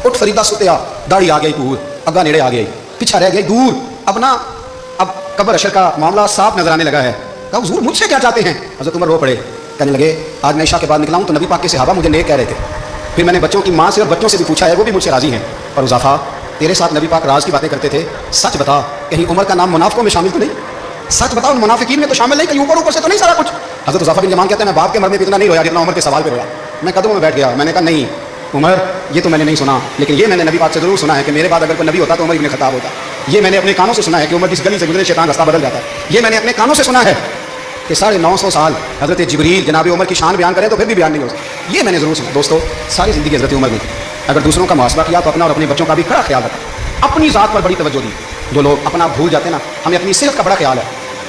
उठ फरीदा सुतिया, दाढ़ी आ गई पूर, अग्गा नेड़े आ गई, पीछा रह गई दूर। अब ना अब कब्र अशर का मामला साफ नजर आने लगा है। कहा हुजूर मुझसे क्या चाहते हैं? हज़रत उमर रो पड़े, कहने लगे आज मैं इशा के बाद निकला हूँ तो नबी पाक के सहाबा मुझे नेक कह रहे थे। फिर मैंने बच्चों की माँ से और बच्चों से भी पूछा है, वो भी मुझसे राजी हैं। और उज़ाफ़ा तेरे साथ नबी पाक राज की बातें करते थे, सच बता कहीं उमर का नाम मुनाफिकों में शामिल तो नहीं? सच बताओ उन मुनाफिकीन में तो शामिल नहीं, कहीं ऊपर ऊपर से तो नहीं सारा कुछ? हज़रत उज़ाफ़ा बिन यमान कहते हैं मैं बाप के मरने पर इतना नहीं रोया जितना उमर के सवाल पर रोया। मैं कदमों में बैठ गया, मैंने कहा नहीं उमर ये तो मैंने नहीं सुना, लेकिन ये मैंने नबी पाक से ज़रूर सुना है कि मेरे बाद अगर कोई नबी होता तो उमर इब्न खत्ताब होता। ये मैंने अपने कानों से सुना है कि उमर जिस गली से गुजरे शैतान रास्ता बदल जाता है। ये मैंने अपने कानों से सुना है कि 950 साल हज़रत जिब्रील जनाब उमर की शान बयान करें तो फिर भी बयान नहीं हो सकता। ये मैंने ज़रूर सुना। दोस्तों सारी ज़िंदगी हज़रत उमर में अगर दूसरों का मुहासबा किया तो अपना और अपने बच्चों का भी बड़ा ख्याल रखा, अपनी ज़ात पर बड़ी तवज्जो दी। जो लोग अपना भूल जाते ना, हमें अपनी सेहत का बड़ा ख्याल है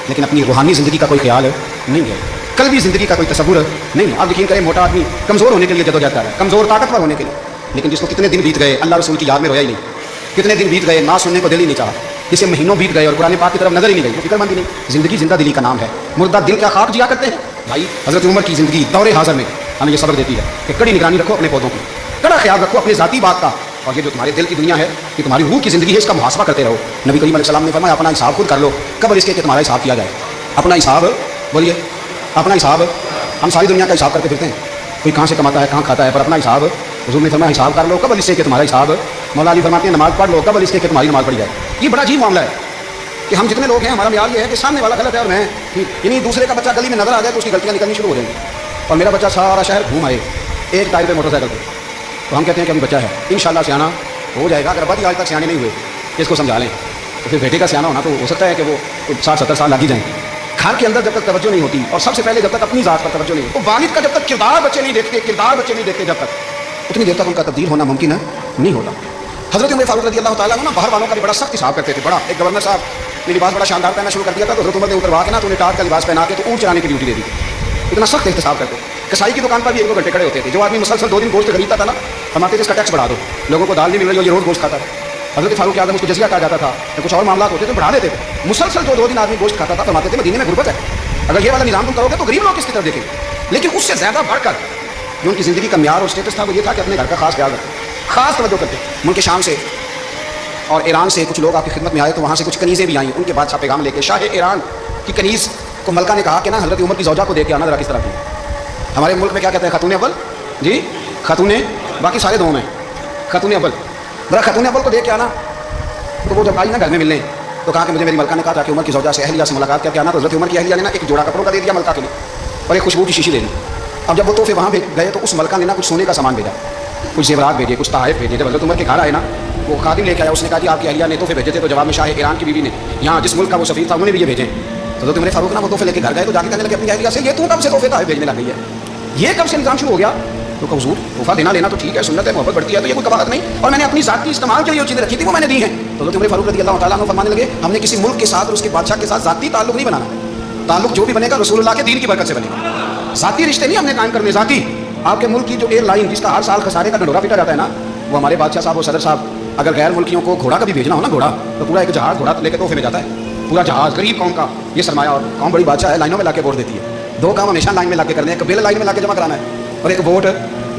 लेकिन अपनी रूहानी ज़िंदगी का कोई ख्याल नहीं है, कल्बी ज़िंदगी का कोई तसव्वुर नहीं। आप यकीन करें मोटा आदमी कमज़ोर होने के लिए जदोजहद कर रहा है, कमज़ोर ताकतवर होने के लिए, लेकिन जिसको कितने दिन बीत गए अल्लाह रसूल की याद में रोया ही नहीं, कितने दिन बीत गए ना सुनने को दिल ही नहीं चाहा, जिसे महीनों बीत गए और कुरान पाक की तरफ नजर ही नहीं गई, वो फिक्रमंद ही नहीं। ज़िंदगी जिंदा दिली का नाम है, मुर्दा दिल क्या खाक जिया करते हैं। भाई हज़रत उमर की ज़िंदगी दौरे हाज़िर में हमें ये सबक देती है कि कड़ी निगरानी रखो अपने पौधों की, कड़ा ख्याल रखो अपनी ज़ाती बात का, और ये जो तुम्हारे दिल की दुनिया है, ये तुम्हारी रूह की ज़िंदगी है, इसका मुहासबा करते रहो। नबी करीम अलैहिस्सलाम ने फरमाया अपना हिसाब खुद कर लो, कब इसके कि तुम्हारा हिसाब किया जाए। अपना हिसाब बोलिए, अपना हिसाब। हम सारी दुनिया का हिसाब करके फिरते हैं, कोई कहाँ से कमाता है कहाँ खाता है, पर अपना हिसाब हुजूर ने फरमाया हिसाब कर लो, कब इससे कि तुम्हारा हिसाब। मौला अली फरमाते हैं नमाज पढ़ लो, कब इसके कि तुम्हारी नमाज पढ़ी जाए। ये बड़ा अजीब मामला है कि हम जितने लोग हैं हमारा म्यार ये है कि सामने वाला गलत है और मैं, यानी दूसरे का बच्चा गली में नजर आ जाए तो उसकी गलतियाँ निकलनी शुरू हो जाएंगी, और मेरा बच्चा सारा शहर घूम आए एक टायर पर मोटरसाइकिल पर, तो हम कहते हैं कि अभी बच्चा है इंशाल्लाह सियाना हो जाएगा। अगर अभी आज तक सियाने नहीं हुए इसको समझा लें तो फिर बेटे का सियाना होना तो हो सकता है कि वो 60-70 साल लग ही जाएंगे। घर के अंदर जब तक तवज्जो नहीं होती और सबसे पहले जब तक अपनी ज़ात पर तवज्जो नहीं होती, तो वालिद का जब तक किरदार बच्चे नहीं देखते जब तक, उतनी देर तक उनका तब्दील होना मुमकिन नहीं होता। हज़रत उमर फारूक रज़ी अल्लाह ताला अन्हु ना बाहर वालों का भी बड़ा सख्त हिसाब करते थे। बड़ा एक गवर्नर साहब ने लिबास बड़ा शानदार पहनना शुरू कर दिया था, तो हज़रत उमर ने उतरवा के ना तो उन्हें टाट का लिबास पहना के तो ऊँट चराने की ड्यूटी दे दी थी। इतना सख्त एहतसाब करते। कसाई की दुकान पर भी 1-2 घंटे खड़े होते थे। जो आदमी मुसलसल 2 दिन गोश्त खरीदता था ना, फरमाते थे इसका टैक्स बढ़ा दो, लोगों को दाल नहीं मिल रही हो ये रोज़ गोश्त खाता है। हज़रत फारूक आज़म उसको जज़िया कहा जाता था, या कुछ और मामला होते थे बढ़ा देते थे। मुसलसल जो 2 दिन आदमी गोश्त खाता था, फरमाते थे मदीने में गुर्बत है, अगर ये वाला निज़ाम तुम करोगे तो गरीब लोग किसकी तरफ देखेंगे। लेकिन उससे ज़्यादा बढ़कर जो उनकी ज़िंदगी का म्यार और स्टेटस था वो ये था कि अपने घर का खास ख्याल रखें, खास तवज्जो करते। मुल्क शाम से और ईरान से कुछ लोग आपकी खिदमत में आए, तो वहाँ से कुछ कनीज़ें भी आई, उनके बादशाह पैगाम लेके। शाह ईरान की कनीज़ को मलका ने कहा कि ना हज़रत उमर की ज़ौजा को देख के आना ज़रा किस तरह की। हमारे मुल्क में क्या कहते हैं खातून अव्वल जी, खातून, बाकी सारे दो में खातून अव्वल, ज़रा खातून अव्वल को देख के आना। तो वो जब आई ना घर में मिलने, तो कहा कि मुझे मेरी मलका ने कहा था कि उमर की ज़ौजा से अहलिया से मुलाकात करके आना। तो हज़रत उमर की अहलिया ने ना एक जोड़ा कपड़ों का दे दिया मलका के लिए और एक खुशबू की शीशी दे दी। अब जब वो तोहफे वहाँ गए तो उस मलका ने ना कुछ सोने का सामान भेजा, कुछ जेवरात भेजे, कुछ तोहफे भेजे। जब हज़रत उमर के घर आए ना, वो खादिम लेके आया, उसने कहा कि आपकी अहलिया ने तोहफे भेजे थे। तो जवाब में शाह ईरान की बीवी ने, यहाँ जिस मुल्क का वो सफ़ीर था, उन्होंने भी ये भेजे। तो हज़रत उमर फारूक ना वो तोहफे लेके घर गए, तो जाके कहने लगे अपनी अहलिया से ये तू कब से तोहफे भेजने लग गई है, ये कब से निज़ाम शुरू हो गया। तो कहा हुजूर तोहफा देना लेना तो ठीक है, सुन्नत है, मोहब्बत बढ़ती है, तो ये कोई कबाहत नहीं, और मैंने अपनी ज़ाती इस्तेमाल के लिए जो चीज़ें रखी थी वो मैंने दी हैं। तो हज़रत उमर फारूक रज़ी अल्लाह ताला अन्हु फरमाने लगे हमने किसी मुल्क के साथ और उसके बादशाह के साथ ज़ाती ताल्लुक़ नहीं बनाना, ताल्लुक़ जो भी बनेगा रसूलुल्लाह के दीन की बरकत से बनेगा। ज़ाती रिश्ते नहीं हमने कायम करने। ज़ाती आपके मुल्क की जो एयरलाइन जिसका हर साल खसारे का ढंढोरा पीटा जाता है ना, वो हमारे बादशाह साहब और सदर साहब अगर गैर मुल्कियों को घोड़ा कभी भेजना हो ना, घोड़ा तो पूरा एक जहाज़ घोड़ा लेकर तोहफे में जाता है, पूरा जहाज़। गरीब कौम का ये सरमाया, और कौम बड़ी बादशाह है, लाइनों में लाके वोट देती है। 2 काम हमेशा लाइन में लाके करने, एक बिल लाइन में लाके जमा कराना है और एक वोट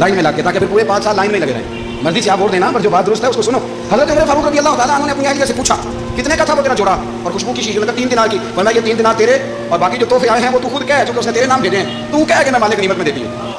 लाइन में लाके, ताकि फिर पूरे 5 साल लाइन में लगे रहें। मर्जी से आप वोट देना, पर जो बात दुरुस्त है उसको सुनो। हज़रत उमर फारूक रज़ी अल्लाह ताला अन्हु ने अपनी अहलिया से पूछा कितने का था वो तेरा जोड़ा और खुशबू की शीशी, मतलब 3 दिनार की। फरमाया ये 3 दिनार तेरे, और बाकी जो तोहफे आए हैं वो तू खुद कह, जो उसने तेरे नाम भेजे हैं, तू कह कि मैं मालिक गनीमत में देती है।